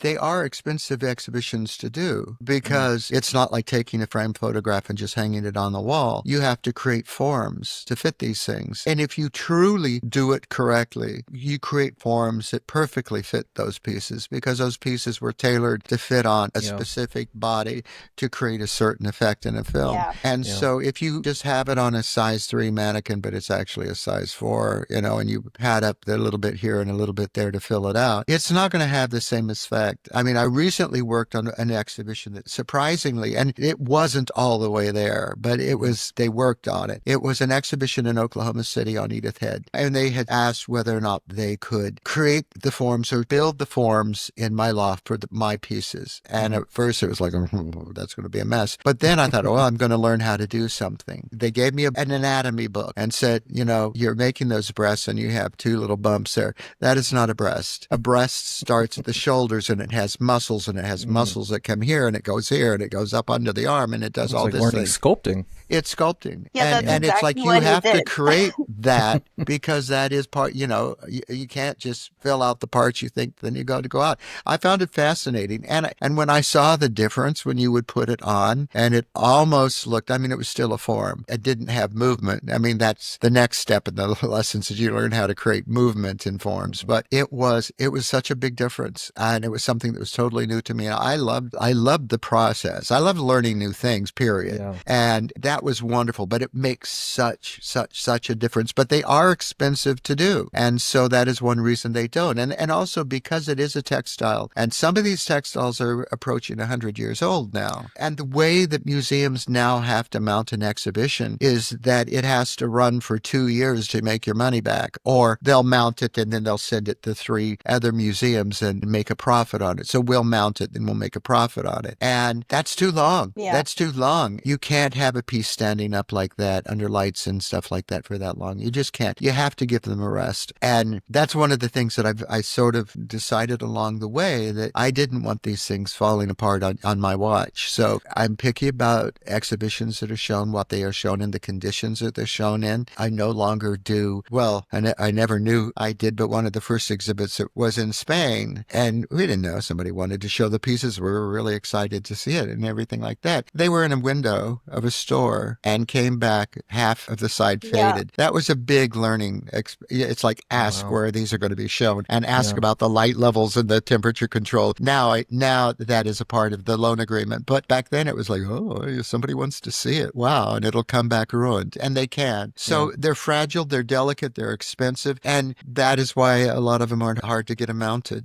they are expensive exhibitions to do because it's not like taking a frame photograph and just hanging it on the wall. You have to create forms to fit these things. And if you truly do it correctly, you create forms that perfectly fit those pieces because those pieces were tailored to fit on a Yeah. specific body to create a certain effect in a film. Yeah. And Yeah. so if you just have it on a size 3 mannequin, but it's actually a size 4, and you pad up a little bit here and a little bit there to fill it out, it's not going to have the same effect. I mean, I recently worked on an exhibition that surprisingly, and it wasn't all the way there, but they worked on it. It was an exhibition in Oklahoma City on Edith Head. And they had asked whether or not they could create the forms or build the forms in my loft for my pieces. And at first it was like, oh, that's going to be a mess. But then I thought, oh, I'm going to learn how to do something. They gave me an anatomy book and said, you're making those breasts and you have 2 little bumps there. That is not a breast. A breast starts at the shoulders and it has muscles and it has muscles that come here and it goes here and it goes up under the arm and it does It's all like this learning thing. sculpting. It's sculpting. Yeah, that's and it's like exactly you what he have to did. create that because that is part, you can't just fill out the parts you think, then you go out. I found it fascinating. And when I saw the difference when you would put it on and it almost looked, I mean, it was still a form. It didn't have movement. I mean, that's the next step in the lessons is you learn how to create movement in forms. But it was such a big difference. And it was something that was totally new to me. And I loved the process. I loved learning new things, period. Yeah. And that was wonderful, but it makes such a difference. But they are expensive to do. And so that is one reason they don't. And also because it is a textile. And some of these textiles are approaching 100 years old now. And the way that museums now have to mount an exhibition is that it has to run for 2 years to make your money back. Or they'll mount it and then they'll send it to 3 other museums and make a profit on it. So we'll mount it and we'll make a profit on it. And that's too long. Yeah. That's too long. You can't have a piece standing up like that under lights and stuff like that for that long. You just can't. You have to give them a rest. And that's one of the things that I sort of decided along the way that I didn't want these things falling apart on my watch. So I'm picky about exhibitions that are shown, what they are shown in, the conditions that they're shown in. I no longer do, well, I never knew I did, but one of the first exhibits that was in Spain, and we didn't know somebody wanted to show the pieces. We were really excited to see it and everything like that. They were in a window of a store and came back half of the side Yeah. faded. That was a big learning. It's like ask Wow. where these are going to be shown and ask Yeah. about the light levels and the temperature control. Now that is a part of the loan agreement. But back then it was like, oh, somebody wants to see it. Wow. And it'll come back ruined. And they can. So they're fragile, they're delicate, they're expensive. And that is why a lot of them aren't hard to get them mounted.